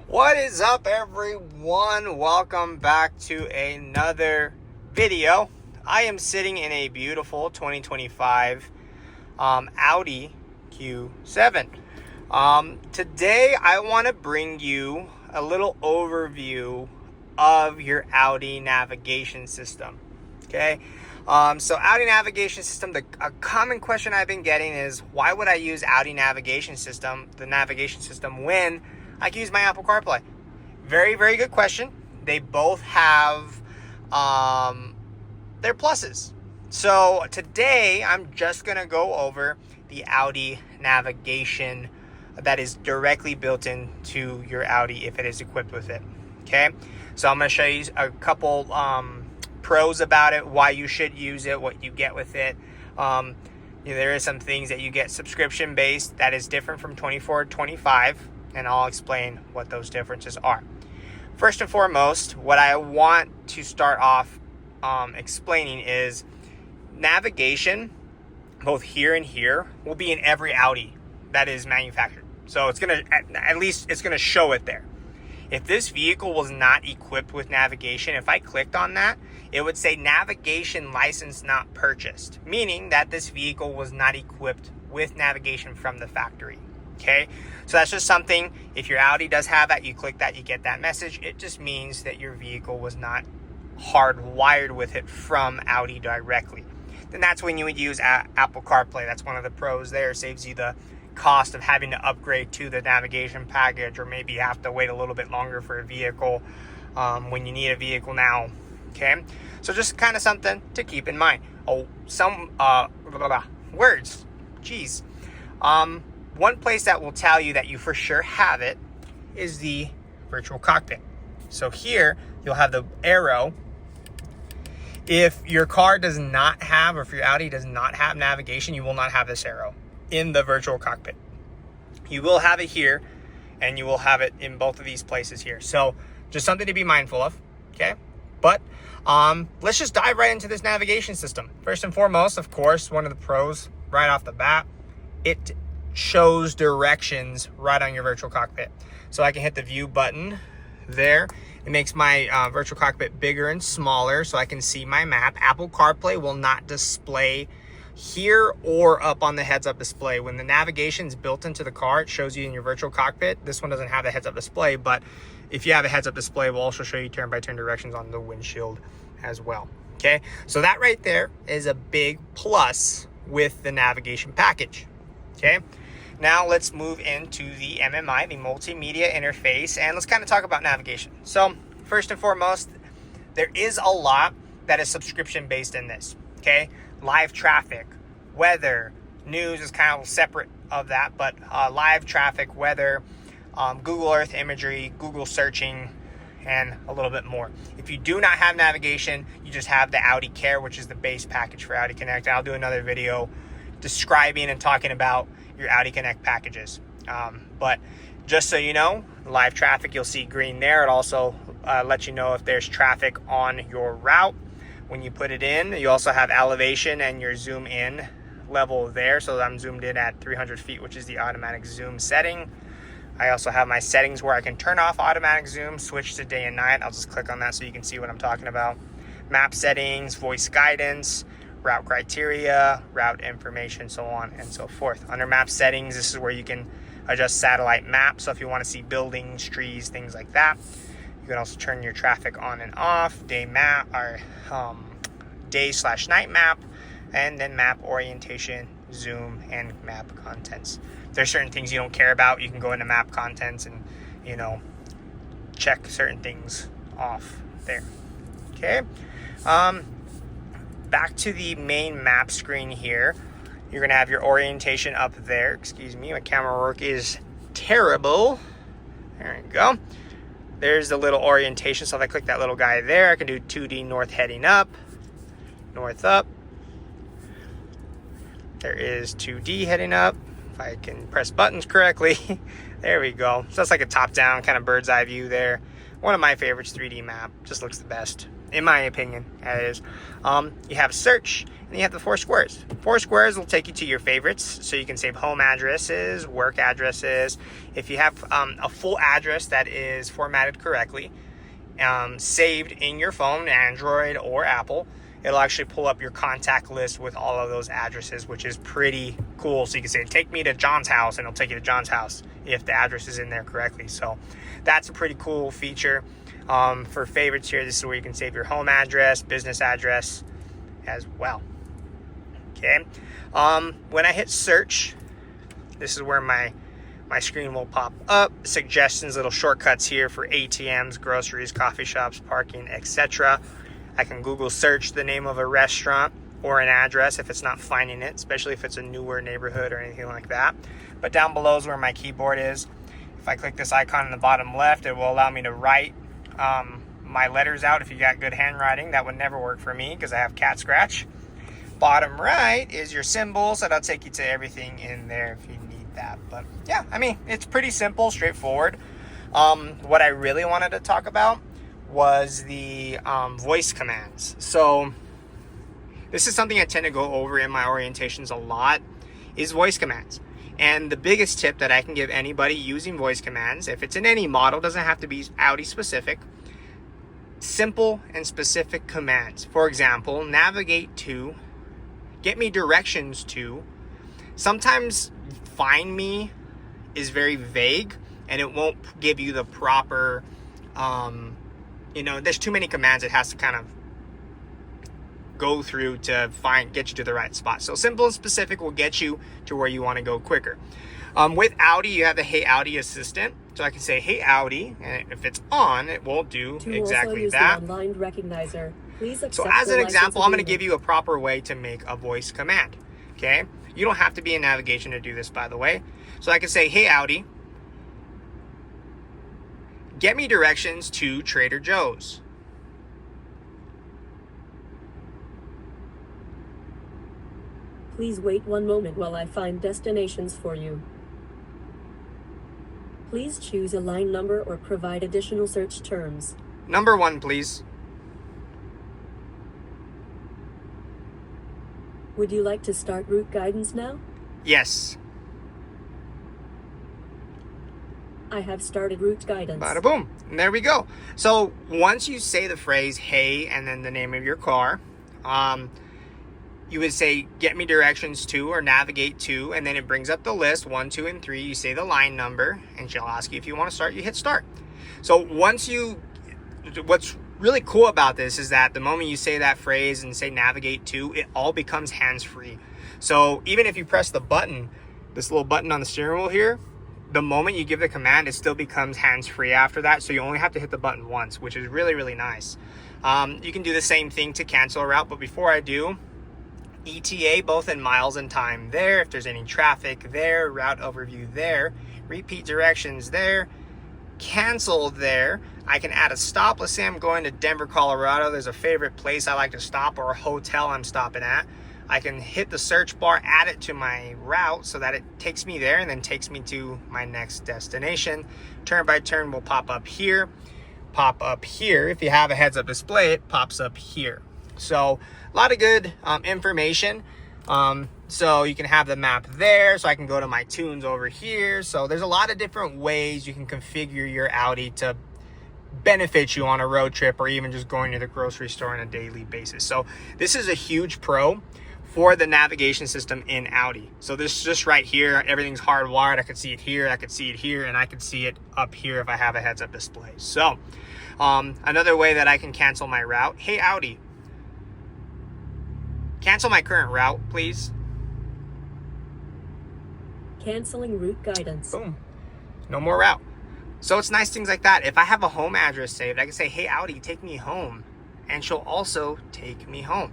What is up, everyone? Welcome back to another video. I am sitting in a beautiful 2025 Audi Q7. Today I want to bring you a little overview of your Audi navigation system. Okay, so Audi navigation system, a common question I've been getting is, why would I use Audi navigation system, the navigation system, when I can use my Apple CarPlay? Very, very good question. They both have their pluses. So today I'm just going to go over the Audi navigation that is directly built into your Audi if it is equipped with it. Okay, so I'm going to show you a couple pros about it, why you should use it, what you get with it. There is some things that you get subscription based that is different from 24 to 25, and I'll explain what those differences are. First and foremost, what I want to start off explaining is navigation, both here and here, will be in every Audi that is manufactured. So it's gonna, at least it's gonna show it there. If this vehicle was not equipped with navigation, if I clicked on that, it would say navigation license not purchased, meaning that this vehicle was not equipped with navigation from the factory. Okay, so that's just something, if your Audi does have that, you click that, you get that message. It just means that your vehicle was not hardwired with it from Audi directly. Then that's when you would use Apple CarPlay. That's one of the pros there. It saves you the cost of having to upgrade to the navigation package, or maybe you have to wait a little bit longer for a vehicle when you need a vehicle now. Okay, so just kind of something to keep in mind. Some words. Jeez. One place that will tell you that you for sure have it is the virtual cockpit. So here you'll have the arrow. If your car does not have, or if your Audi does not have navigation, you will not have this arrow in the virtual cockpit. You will have it here, and you will have it in both of these places here. So just something to be mindful of, okay? But let's just dive right into this navigation system. First and foremost, of course, one of the pros right off the bat, it shows directions right on your virtual cockpit. So I can hit the view button there. It makes my virtual cockpit bigger and smaller so I can see my map. Apple CarPlay will not display here or up on the heads-up display. When the navigation is built into the car, it shows you in your virtual cockpit. This one doesn't have a heads-up display, but if you have a heads-up display, it will also show you turn-by-turn directions on the windshield as well. Okay, so that right there is a big plus with the navigation package. Okay, now let's move into the MMI, the multimedia interface, and let's kind of talk about navigation. So first and foremost, there is a lot that is subscription based in this. Okay, live traffic, weather, news is kind of separate of that, but live traffic, weather, Google Earth imagery, Google searching, and a little bit more. If you do not have navigation, you just have the Audi Care, which is the base package for Audi Connect. I'll do another video describing and talking about your Audi Connect packages. But just so you know, live traffic, you'll see green there. It also lets you know if there's traffic on your route when you put it in. You also have elevation and your zoom in level there. So I'm zoomed in at 300 feet, which is the automatic zoom setting. I also have my settings where I can turn off automatic zoom, switch to day and night. I'll just click on that so you can see what I'm talking about. Map settings, voice guidance, route criteria, route information, so on and so forth. Under map settings, this is where you can adjust satellite map. So if you want to see buildings, trees, things like that. You can also turn your traffic on and off, day map, or day/night map, and then map orientation, zoom, and map contents. If there's certain things you don't care about, you can go into map contents and, check certain things off there. Okay. Back to the main map screen here. You're going to have your orientation up there. Excuse me, my camera work is terrible. There we go. There's the little orientation. So if I click that little guy there, I can do 2D north heading up, north up. There is 2D heading up. If I can press buttons correctly. There we go. So that's like a top-down kind of bird's eye view there. One of my favorites, 3D map. Just looks the best, in my opinion, that is. You have search, and And you have the 4 squares. 4 squares will take you to your favorites, so you can save home addresses, work addresses. If you have a full address that is formatted correctly, saved in your phone, Android or Apple, it'll actually pull up your contact list with all of those addresses, which is pretty cool. So you can say, take me to John's house, and it'll take you to John's house if the address is in there correctly. So that's a pretty cool feature. For favorites here, this is where you can save your home address, business address as well. Okay. When I hit search, this is where my screen will pop up. Suggestions, little shortcuts here for ATMs, groceries, coffee shops, parking, etc. I can Google search the name of a restaurant or an address if it's not finding it, especially if it's a newer neighborhood or anything like that. But down below is where my keyboard is. If I click this icon in the bottom left, it will allow me to write my letters out. If you got good handwriting, that would never work for me because I have cat scratch. Bottom right is your symbols, so that'll take you to everything in there if you need that. But yeah, I mean, it's pretty simple, straightforward. What I really wanted to talk about was the voice commands. So this is something I tend to go over in my orientations a lot, is voice commands. And the biggest tip that I can give anybody using voice commands, if it's in any model, doesn't have to be Audi specific, simple and specific commands. For example, navigate to, get me directions to. Sometimes find me is very vague and it won't give you the proper, there's too many commands it has to kind of go through to get you to the right spot. So simple and specific will get you to where you want to go quicker. With Audi, you have the Hey Audi assistant. So I can say, Hey Audi, and if it's on, it will do exactly that. Online recognizer. Please accept so as an example, I'm going to give you a proper way to make a voice command. Okay? You don't have to be in navigation to do this, by the way. So I can say, Hey Audi, get me directions to Trader Joe's. Please wait one moment while I find destinations for you. Please choose a line number or provide additional search terms. Number 1, please. Would you like to start route guidance now? Yes. I have started route guidance. Bada boom. And there we go. So once you say the phrase, hey, and then the name of your car, you would say, get me directions to or navigate to, and then it brings up the list, 1, 2, and 3. You say the line number, and she'll ask you if you want to start. You hit start. So what's really cool about this is that the moment you say that phrase and say navigate to, it all becomes hands-free. So even if you press the button, this little button on the steering wheel here, the moment you give the command, it still becomes hands-free after that. So you only have to hit the button once, which is really, really nice. You can do the same thing to cancel a route, but before I do, ETA, both in miles and time there, if there's any traffic there, route overview there, repeat directions there, cancel there. I can add a stop. Let's say I'm going to Denver, Colorado. There's a favorite place I like to stop or a hotel I'm stopping at. I can hit the search bar, add it to my route so that it takes me there and then takes me to my next destination. Turn by turn will pop up here. If you have a heads-up display, it pops up here. So a lot of good information. So you can have the map there. So I can go to my tunes over here. So there's a lot of different ways you can configure your Audi to benefit you on a road trip or even just going to the grocery store on a daily basis. So this is a huge pro for the navigation system in Audi. So this is just right here. Everything's hardwired. I could see it here. I could see it here. And I could see it up here if I have a heads-up display. So another way that I can cancel my route. Hey, Audi, cancel my current route, please. Canceling route guidance. Boom. No more route. So it's nice things like that. If I have a home address saved, I can say, hey, Audi, take me home. And she'll also take me home,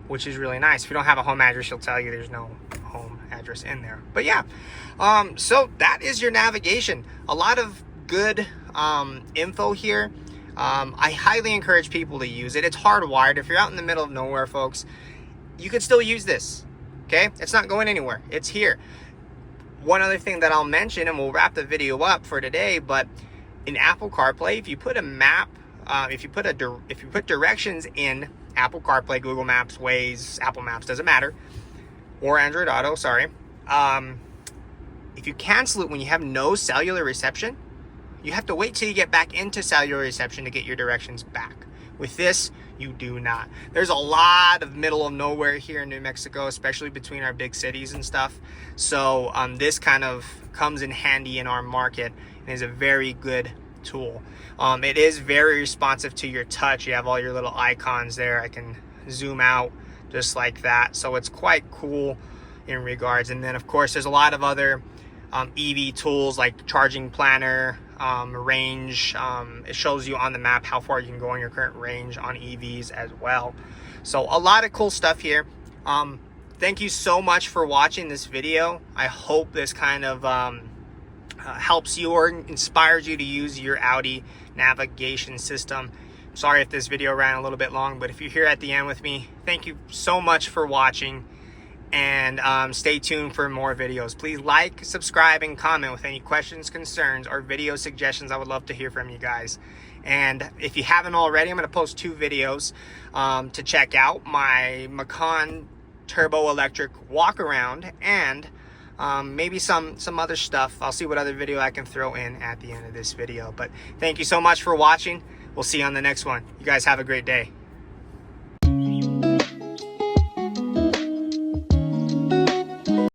which is really nice. If you don't have a home address, she'll tell you there's no home address in there. But yeah, so that is your navigation. A lot of good info here. I highly encourage people to use it. It's hardwired. If you're out in the middle of nowhere, folks, you could still use this, okay? It's not going anywhere. It's here. One other thing that I'll mention, and we'll wrap the video up for today, but in Apple CarPlay, if you put a map, if you put directions in Apple CarPlay, Google Maps, Waze, Apple Maps, doesn't matter, or Android Auto, sorry. If you cancel it when you have no cellular reception, you have to wait till you get back into cellular reception to get your directions back. With this, you do not. There's a lot of middle of nowhere here in New Mexico, especially between our big cities and stuff. So this kind of comes in handy in our market and is a very good tool. It is very responsive to your touch. You have all your little icons there. I can zoom out just like that. So it's quite cool in regards. And then of course there's a lot of other EV tools like charging planner, range. It shows you on the map how far you can go in your current range on EVs as well. So a lot of cool stuff here. Thank you so much for watching this video. I hope this kind of helps you or inspires you to use your Audi navigation system. Sorry if this video ran a little bit long, but if you're here at the end with me, thank you so much for watching. And stay tuned for more videos. Please like, subscribe, and comment with any questions, concerns, or video suggestions. I would love to hear from you guys. And if you haven't already, I'm going to post 2 videos to check out. My Macan Turbo Electric walk around and maybe some other stuff. I'll see what other video I can throw in at the end of this video. But thank you so much for watching. We'll see you on the next one. You guys have a great day.